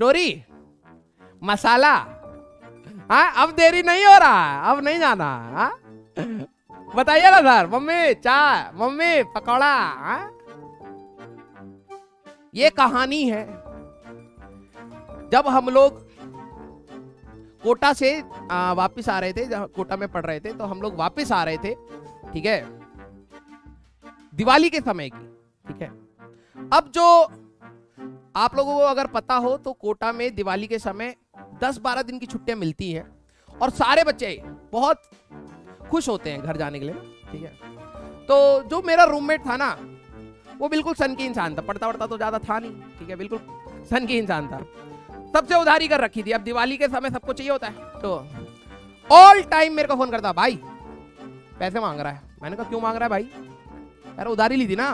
Story मसाला। हाँ अब देरी नहीं हो रहा, अब नहीं जाना। हाँ बताइए ना सर, मम्मी चाय, मम्मी पकौड़ा। हाँ ये कहानी है जब हम लोग कोटा से वापस आ रहे थे, जब कोटा में पढ़ रहे थे तो हम लोग वापस आ रहे थे, ठीक है, दिवाली के समय की। ठीक है, अब जो आप लोगों को अगर पता हो तो कोटा में दिवाली के समय 10-12 दिन की छुट्टियां मिलती हैं और सारे बच्चे बहुत खुश होते हैं घर जाने के लिए ना। ठीक है, तो जो मेरा रूममेट था ना वो बिल्कुल सन की इंसान था, पढ़ता वढ़ता तो ज्यादा था नहीं। ठीक है, बिल्कुल सन की इंसान था, सबसे उधारी कर रखी थी। अब दिवाली के समय सबको चाहिए होता है, तो ऑल टाइम मेरे को फोन करता, भाई पैसे मांग रहा है। मैंने कहा क्यों मांग रहा है भाई? यार उधारी ली थी ना।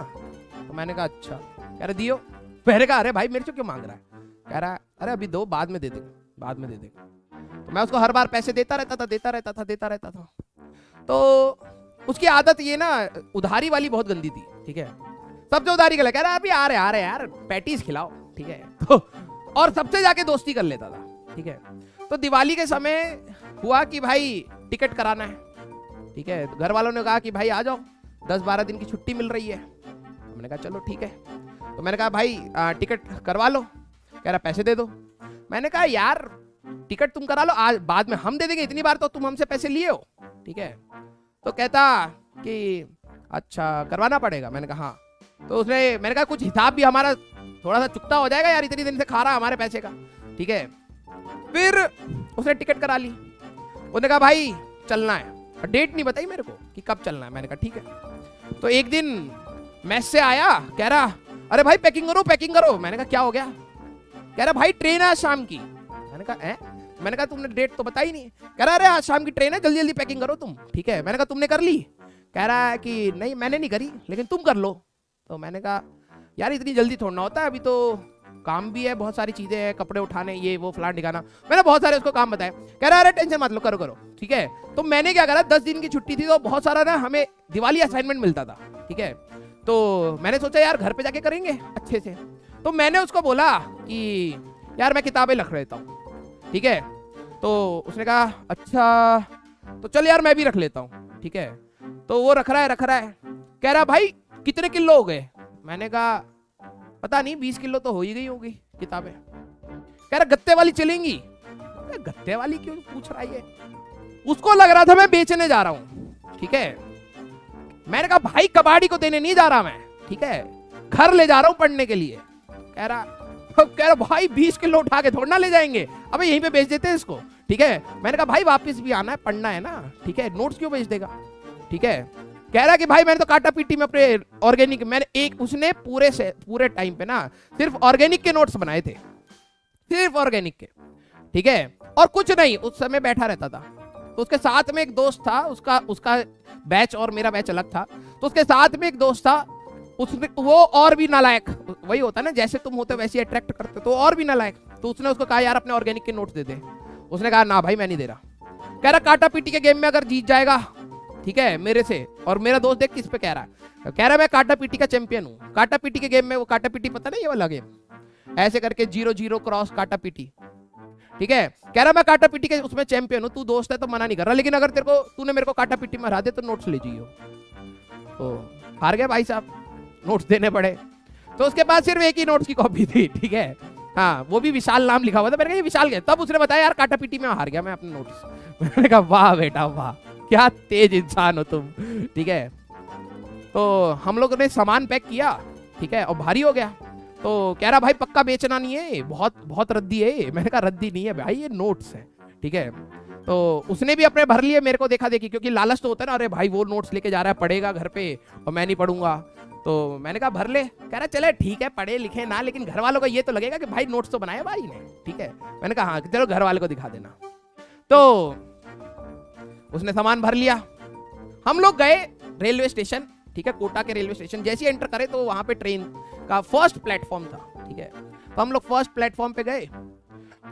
तो मैंने कहा अच्छा। कह रहे दियो। मैंने कहा अरे भाई मेरे से क्यों मांग रहा है? कह रहा है अरे अभी दो, बाद में दे देगा, बाद में दे देगा। तो मैं उसको हर बार पैसे देता रहता था। तो उसकी आदत ये ना उधारी वाली बहुत गंदी थी। ठीक है, सबसे उधारी कर, कह रहा अभी आ रहे यार पैटीज खिलाओ। ठीक है, तो और सबसे जाके दोस्ती कर लेता था। ठीक है, तो दिवाली के समय हुआ कि भाई टिकट कराना है। ठीक है, घर वालों ने कहा कि भाई आ जाओ, 10-12 दिन की छुट्टी मिल रही है। हमने कहा चलो ठीक है। तो मैंने कहा भाई टिकट करवा लो। कह रहा पैसे दे दो। मैंने कहा यार टिकट तुम करा लो, आज बाद में हम दे देंगे, इतनी बार तो तुम हमसे पैसे लिए हो। ठीक है, तो कहता कि अच्छा करवाना पड़ेगा। मैंने कहा हाँ। तो उसने, मैंने कहा कुछ हिसाब भी हमारा थोड़ा सा चुकता हो जाएगा यार, इतनी दिन से खा रहा हमारे पैसे का। ठीक है, फिर उसने टिकट करा ली। उसने कहा भाई चलना है, डेट नहीं बताई मेरे को कि कब चलना है। मैंने कहा ठीक है। तो एक दिन मैस से आया, कह रहा अरे भाई पैकिंग करो पैकिंग करो। मैंने कहा क्या हो गया? कह रहा भाई ट्रेन है आज शाम की। मैंने कहा है? मैंने कहा तुमने डेट तो बताई नहीं। कह रहा अरे आज शाम की ट्रेन है, जल्दी जल्दी पैकिंग करो तुम। ठीक है, मैंने कहा तुमने कर ली? कह रहा है कि नहीं मैंने नहीं करी, लेकिन तुम कर लो। तो मैंने कहा यार इतनी जल्दी थोड़ा होता है, अभी तो काम भी है, बहुत सारी चीजें हैं, कपड़े उठाने, ये वो फलान ठिकाना। मैंने बहुत सारे उसको काम बताए। कह रहा अरे टेंशन मत लो, करो करो। ठीक है, तो मैंने क्या करा, 10 दिन की छुट्टी थी तो बहुत सारा ना हमें दिवाली असाइनमेंट मिलता था। ठीक है, तो मैंने सोचा यार घर पे जाके करेंगे अच्छे से। तो मैंने उसको बोला कि यार मैं किताबें लिख लेता हूँ। ठीक है, तो उसने कहा अच्छा तो चल यार मैं भी रख लेता हूँ। ठीक है, तो वो रख रहा है। कह रहा भाई कितने किलो हो गए? मैंने कहा पता नहीं 20 किलो तो हो ही गई होगी किताबें। कह रहा गत्ते वाली चलेंगी। गत्ते वाली क्यों पूछ रहा है? उसको लग रहा था मैं बेचने जा रहा हूं। ठीक है, मैंने कहा भाई कबाड़ी को देने नहीं जा रहा मैं। ठीक है, घर ले जा रहा हूं पढ़ने के लिए। कह रहा भाई 20 किलो उठा के थोड़ा ना ले जाएंगे, अबे यहीं पे बेच देते हैं इसको। ठीक है, मैंने कहा भाई वापस भी आना है, पढ़ना है ना। ठीक है, नोट्स क्यों बेच देगा? ठीक है, कह रहा कि भाई मैंने तो काटा पीटी में अपने ऑर्गेनिक, मैंने एक उसने पूरे टाइम पे ना सिर्फ ऑर्गेनिक के नोट्स बनाए थे, सिर्फ ऑर्गेनिक के। ठीक है, और कुछ नहीं, उस समय बैठा रहता था। तो उसके साथ में एक दोस्त था, उसका बैच और मेरा बैच अलग था। तो उसके साथ में एक दोस्त था, उसने वो और भी नालायक, वही होता ना जैसे तुम होते वैसे अट्रैक्ट करते, तो और भी नालायक। तो उसने उसको कहा यार अपने ऑर्गेनिक के नोट्स दे दे। उसने कहा ना भाई मैं नहीं दे रहा। कह रहा काटा पीटी के गेम में अगर जीत जाएगा, ठीक है, मेरे से, और मेरा दोस्त देख किस पे कह रहा है, कह रहा है मैं काटा पीटी का चैंपियन हूँ। काटा पीटी के गेम में, वो काटा पीटी पता नहीं ये वाला गेम, ऐसे करके 0-0 क्रॉस काटा पीटी। ठीक है, कह रहा मैं काटा पीटी के उसमें चैंपियन हूँ, तू दोस्त है तो मना नहीं कर रहा, लेकिन अगर तूने मेरे को काटा पीटी में हरा दे तो नोट्स ले जाइयो। तो हार गया भाई साहब, नोट्स देने पड़े। तो उसके बाद सिर्फ एक ही नोट्स की कॉपी थी। ठीक है, हाँ वो भी विशाल नाम लिखा हुआ था। मैंने कहा ये विशाल गया, तब उसने बताया यार काटा पीटी में हार गया मैं अपने नोट्स। मैंने कहा वाह बेटा वाह, क्या तेज इंसान हो तुम। ठीक है, तो हम लोगों ने सामान पैक किया। ठीक है, और भारी हो गया। तो कह रहा भाई पक्का बेचना नहीं है, बहुत बहुत रद्दी है। मैंने कहा रद्दी नहीं है भाई, ये नोट्स है। ठीक है, तो उसने भी अपने भर लिए, मेरे को देखा देखी, क्योंकि लालच तो होता है ना, अरे भाई वो नोट्स लेके जा रहा है, पढ़ेगा घर पे और मैं नहीं पढ़ूंगा। तो मैंने कहा भर ले। कह रहा चले ठीक है, पढ़े लिखे ना, लेकिन घर वालों को ये तो लगेगा कि भाई नोट्स तो बनाए भाई ने। ठीक है, मैंने कहा हाँ चलो घर वालों को दिखा देना। तो उसने सामान भर लिया। हम लोग गए रेलवे स्टेशन। ठीक है, कोटा के रेलवे स्टेशन जैसे ही एंटर करे तो वहां पे ट्रेन का फर्स्ट प्लेटफॉर्म था। ठीक है, तो हम लोग फर्स्ट प्लेटफॉर्म पे गए,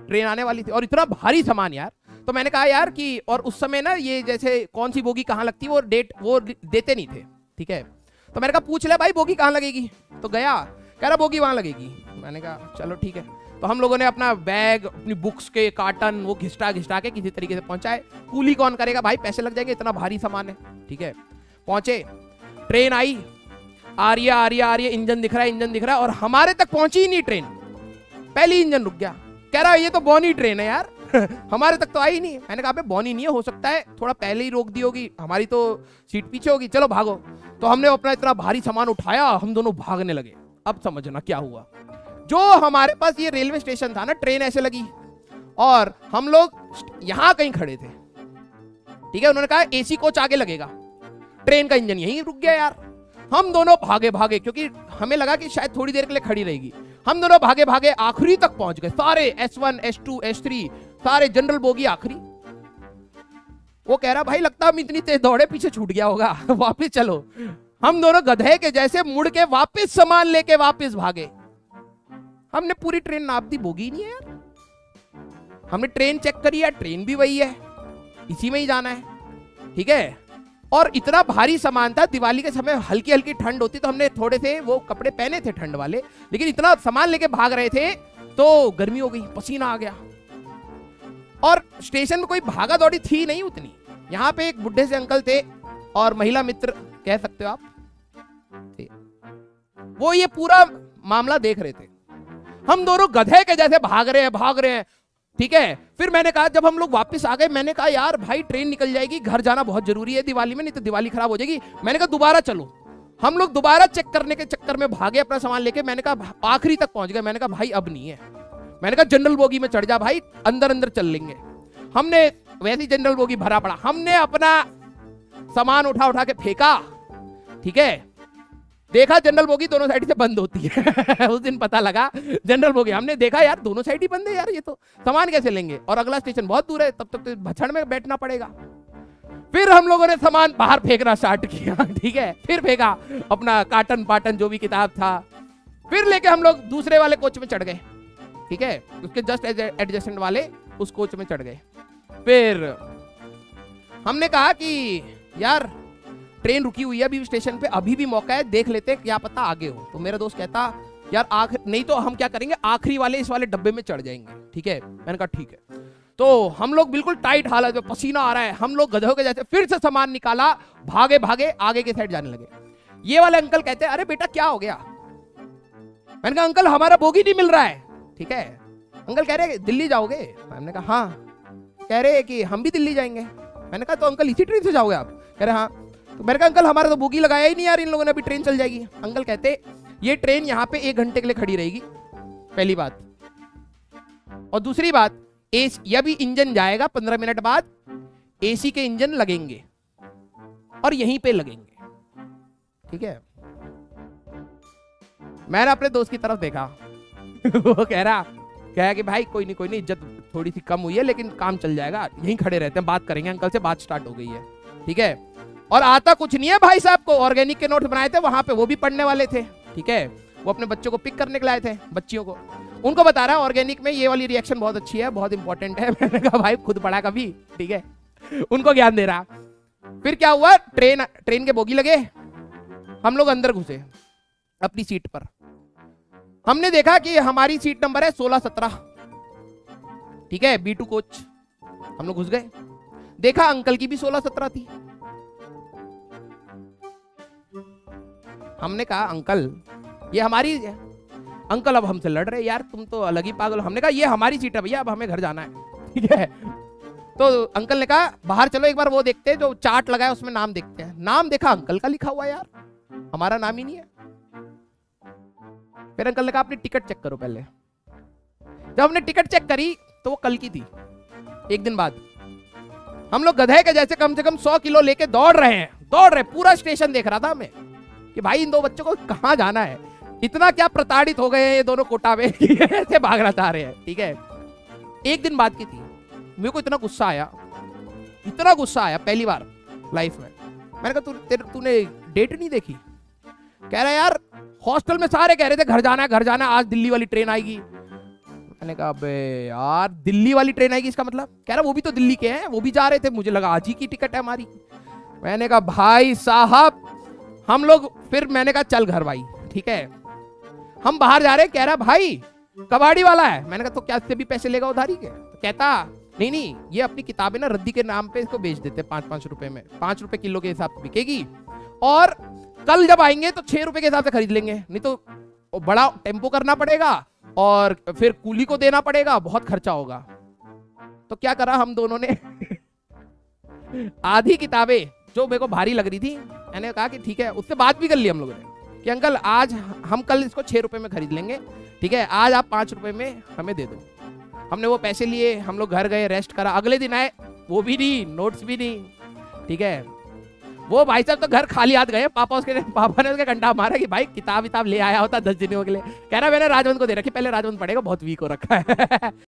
ट्रेन आने वाली थी और इतना भारी सामान यार। तो मैंने कहा यार कि, और उस समय ना ये जैसे कौन सी बोगी कहाँ लगती है वो डेट वो देते नहीं थे। ठीक है, तो मैंने कहा पूछ ले भाई बोगी कहाँ लगेगी। तो गया, कह रहा बोगी वहां लगेगी। मैंने कहा चलो ठीक है। तो हम लोगों ने अपना बैग, अपनी बुक्स के कार्टन वो घिसटा घिसटा के किसी तरीके से पहुंचाए। कूली कौन करेगा भाई, पैसे लग जाएंगे, इतना भारी सामान है। ठीक है, पहुंचे, ट्रेन आई, आ रही है, इंजन दिख रहा है और हमारे तक पहुंची ही नहीं ट्रेन। पहली इंजन रुक गया, कह रहा है ये तो बॉनी ट्रेन है यार हमारे तक तो आई नहीं। मैंने कहा बॉनी नहीं है, हो सकता है थोड़ा पहले ही रोक दी होगी, हमारी तो सीट पीछे होगी, चलो भागो। तो हमने अपना इतना भारी सामान उठाया, हम दोनों भागने लगे। अब समझना क्या हुआ, जो हमारे पास ये रेलवे स्टेशन था ना, ट्रेन ऐसे लगी और हम लोग यहां कहीं खड़े थे। ठीक है, उन्होंने कहा एसी कोच आगे लगेगा, ट्रेन का इंजन यहीं रुक गया यार। हम दोनों भागे भागे, क्योंकि हमें लगा कि शायद थोड़ी देर के लिए खड़ी रहेगी। हम दोनों भागे भागे आखिरी तक पहुंच गए, सारे S1 S2 S3 सारे जनरल बोगी आखिरी। वो कह रहा भाई लगता हम इतनी तेज दौड़े पीछे छूट गया होगा वापिस चलो। हम दोनों गधे के जैसे मुड़ के वापस सामान लेके वापस भागे। हमने पूरी ट्रेन नाप दी, बोगी नहीं है यार। हमने ट्रेन चेक करी यार, ट्रेन भी वही है, इसी में ही जाना है। ठीक है, और इतना भारी सामान था, दिवाली के समय हल्की हल्की ठंड होती तो हमने थोड़े से वो कपड़े पहने थे ठंड वाले, लेकिन इतना सामान लेके भाग रहे थे तो गर्मी हो गई, पसीना आ गया। और स्टेशन में कोई भागा दौड़ी थी नहीं उतनी। यहाँ पे एक बुढ़े से अंकल थे और महिला मित्र कह सकते हो आप थे, वो ये पूरा मामला देख रहे थे। हम दोनों गधे के जैसे भाग रहे हैं। ठीक है, फिर मैंने कहा, जब हम लोग वापस आ गए, मैंने कहा यार भाई ट्रेन निकल जाएगी, घर जाना बहुत जरूरी है दिवाली में, नहीं तो दिवाली खराब हो जाएगी। मैंने कहा दोबारा चलो। हम लोग दोबारा चेक करने के चक्कर में भागे अपना सामान लेके। मैंने कहा आखिरी तक पहुंच गए। मैंने कहा भाई अब नहीं है। मैंने कहा जनरल बोगी में चढ़ जा भाई, अंदर चल लेंगे। हमने वैसी जनरल बोगी भरा पड़ा, हमने अपना सामान उठा के फेंका। ठीक है, देखा जनरल बोगी दोनों साइड से बंद होती है उस दिन पता लगा जनरल बोगी, हमने देखा यार दोनों साइड ही बंद है यार, ये तो सामान कैसे लेंगे, और अगला स्टेशन बहुत दूर है, तब तक तो भछड़ में बैठना पड़ेगा। फिर हम लोगों ने सामान बाहर फेंकना स्टार्ट किया। ठीक है, फिर फेंका अपना कार्टन पाटन जो भी किताब था, फिर लेके हम लोग दूसरे वाले कोच में चढ़ गए। ठीक है, उसके जस्ट एडजेसेंट वाले उस कोच में चढ़ गए। फिर हमने कहा कि यार ट्रेन रुकी हुई है अभी स्टेशन पे, अभी भी मौका है, देख लेते क्या पता आगे हो। तो मेरा दोस्त कहता यार नहीं तो हम क्या करेंगे, आखिरी वाले इस वाले डब्बे में चढ़ जाएंगे। ठीक है, मैंने कहा ठीक है। तो हम लोग बिल्कुल टाइट हालत में, पसीना आ रहा है, हम लोग गधों के जैसे फिर से सामान निकाला, भागे भागे आगे के साइड जाने लगे। ये वाले अंकल कहते हैं अरे बेटा क्या हो गया। मैंने कहा अंकल हमारा बोगी नहीं मिल रहा है। ठीक है, अंकल कह रहे दिल्ली जाओगे। हमने कहा हाँ। कह रहे कि हम भी दिल्ली जाएंगे। मैंने कहा तो अंकल इसी ट्रेन से जाओगे आप। कह रहे हाँ। तो मैंने कहा अंकल हमारा तो बोगी लगाया ही नहीं यार, इन लोगों ने अभी ट्रेन चल जाएगी। अंकल कहते ये ट्रेन यहाँ पे 1 घंटे के लिए खड़ी रहेगी, पहली बात, और दूसरी बात ये भी इंजन जाएगा 15 मिनट बाद, एसी के इंजन लगेंगे और यहीं पे लगेंगे। ठीक है, मैंने अपने दोस्त की तरफ देखा वो कह कि भाई कोई नहीं, इज्जत थोड़ी सी कम हुई है लेकिन काम चल जाएगा, यहीं खड़े रहते हैं, बात करेंगे। अंकल से बात स्टार्ट हो गई है। ठीक है, और आता कुछ नहीं है भाई साहब को, ऑर्गेनिक के नोट्स बनाए थे वहां पे, वो भी पढ़ने वाले थे। ठीक है, वो अपने बच्चों को पिक करने के लाए थे, बच्चियों को, उनको बता रहा है ऑर्गेनिक में ये वाली रिएक्शन बहुत अच्छी है, बहुत इंपॉर्टेंट है। मैंने कहा भाई खुद पढ़ा कभी। ठीक है, उनको ज्ञान दे रहा। फिर क्या हुआ, ट्रेन के बोगी लगे, हम लोग अंदर घुसे अपनी सीट पर। हमने देखा कि हमारी सीट नंबर है 16-17। ठीक है, B2 कोच। हम लोग घुस गए, देखा अंकल की भी 16-17 थी। हमने कहा अंकल ये हमारी, अंकल अब हमसे लड़ रहे यार, तुम तो अलग ही पागल। हमने कहा ये हमारी सीट है भैया, अब हमें घर जाना है। ठीक है, तो अंकल ने कहा बाहर चलो एक बार वो देखते हैं, जो चार्ट लगा है उसमें नाम देखते हैं। नाम देखा अंकल का लिखा हुआ यार, हमारा नाम ही नहीं है। फिर अंकल ने कहा अपनी टिकट चेक करो पहले। जब हमने टिकट चेक करी तो वो कल की थी, 1 दिन बाद। हम लोग गधे के जैसे कम से कम 100 किलो लेके दौड़ रहे, पूरा स्टेशन देख रहा था हमें कि भाई इन 2 बच्चों को कहां जाना है। इतना क्या प्रताड़ित हो गए हैं ये दोनों कोटा में ऐसे भागना चाह रहे हैं। ठीक है, 1 दिन बाद की थी। मेरे को इतना गुस्सा आया पहली बार लाइफ में। मैंने कहा तूने डेट नहीं देखी? कह रहा यार हॉस्टल में सारे कह रहे थे घर जाना है, आज दिल्ली वाली ट्रेन आएगी। मैंने कहा अबे यार दिल्ली वाली ट्रेन आएगी इसका मतलब? कह रहा वो भी तो दिल्ली के हैं, वो भी जा रहे थे, मुझे लगा आज ही की टिकट है हमारी। मैंने कहा भाई साहब हम लोग, फिर मैंने कहा चल घर भाई। ठीक है, हम बाहर जा रहे हैं, कह रहा भाई कबाड़ी वाला है। मैंने कहा तो क्या इससे भी पैसे लेगा उधारी के? तो कहता नहीं नहीं, ये अपनी किताबें ना रद्दी के नाम पे इसको बेच देते 5-5 रुपए में, 5 रुपए किलो के हिसाब से बिकेगी, और कल जब आएंगे तो 6 रुपए के हिसाब से खरीद लेंगे, नहीं तो बड़ा टेम्पो करना पड़ेगा और फिर कूली को देना पड़ेगा, बहुत खर्चा होगा। तो क्या करा हम दोनों ने आधी किताबें जो मेरे को भारी लग रही थी, मैंने कहा कि ठीक है, उससे बात भी कर ली हम लोगों ने कि अंकल आज हम कल इसको 6 रुपए में खरीद लेंगे, ठीक है, आज आप 5 रुपए में हमें दे दो। हमने वो पैसे लिए, हम लोग घर गए, रेस्ट करा, अगले दिन आए, वो भी नहीं, नोट्स भी नहीं, ठीक है। वो भाई साहब तो घर खाली हाथ गए, पापा ने उसके घंटा मारा कि भाई किताब ले आया होता 10 दिनों के लिए। कह रहा मैंने राजवंत को दे रखी, पहले राजवंत पढ़ेगा, बहुत वीक हो रखा है।